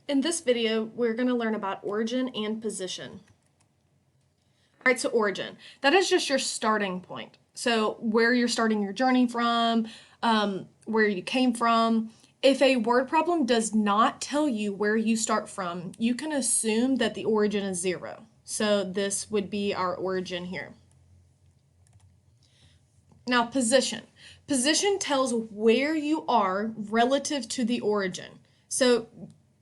In this video, we're going to learn about origin and position. All right, so origin. That is just your starting point. So where you're starting your journey from, where you came from. If a word problem does not tell you where you start from, you can assume that the origin is 0. So this would be our origin here. Now, position. Position tells where you are relative to the origin. So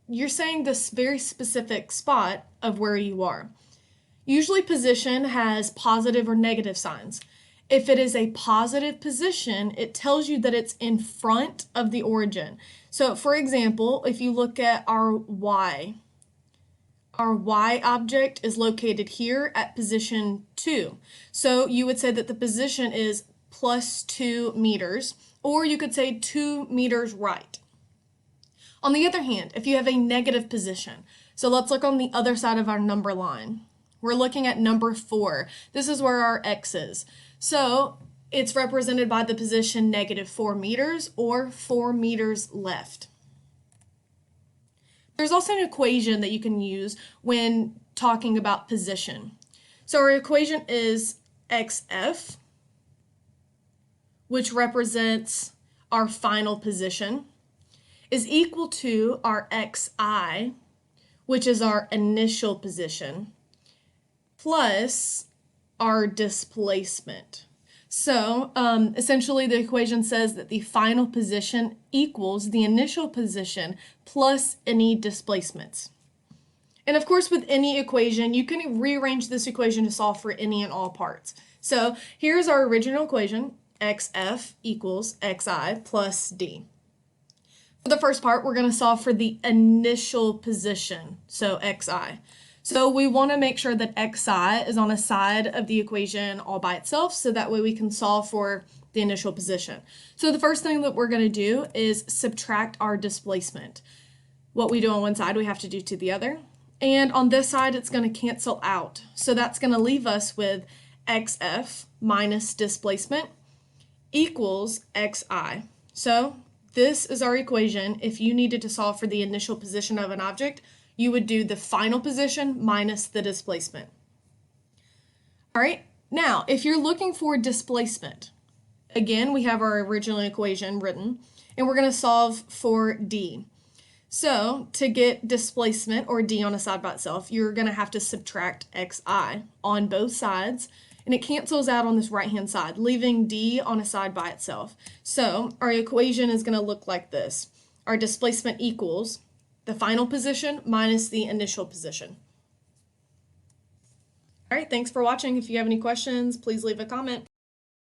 you're saying this very specific spot of where you are. Usually position has positive or negative signs. If it is a positive position, it tells you that it's in front of the origin. So for example, if you look at our y object is located here at position 2. So you would say that the position is plus 2 meters, or you could say 2 meters right. On the other hand, if you have a negative position, so let's look on the other side of our number line. We're looking at number 4. This is where our x is. So it's represented by the position negative 4 meters or 4 meters left. There's also an equation that you can use when talking about position. So our equation is xf, which represents our final position, is equal to our xi, which is our initial position, plus our displacement. So essentially the equation says that the final position equals the initial position plus any displacements. And of course, with any equation, you can rearrange this equation to solve for any and all parts. So here's our original equation, xf equals xi plus d. For the first part, we're going to solve for the initial position, so xi. So we want to make sure that xi is on a side of the equation all by itself, so that way we can solve for the initial position. So the first thing that we're going to do is subtract our displacement. What we do on one side, we have to do to the other. And on this side, it's going to cancel out. So that's going to leave us with xf minus displacement equals xi. So this is our equation. If you needed to solve for the initial position of an object, you would do the final position minus the displacement. All right, now if you're looking for displacement, again, we have our original equation written, and we're going to solve for d. So to get displacement, or d on a side by itself, you're going to have to subtract xi on both sides, and it cancels out on this right-hand side, leaving d on a side by itself. So our equation is going to look like this. Our displacement equals the final position minus the initial position. All right, thanks for watching. If you have any questions, please leave a comment.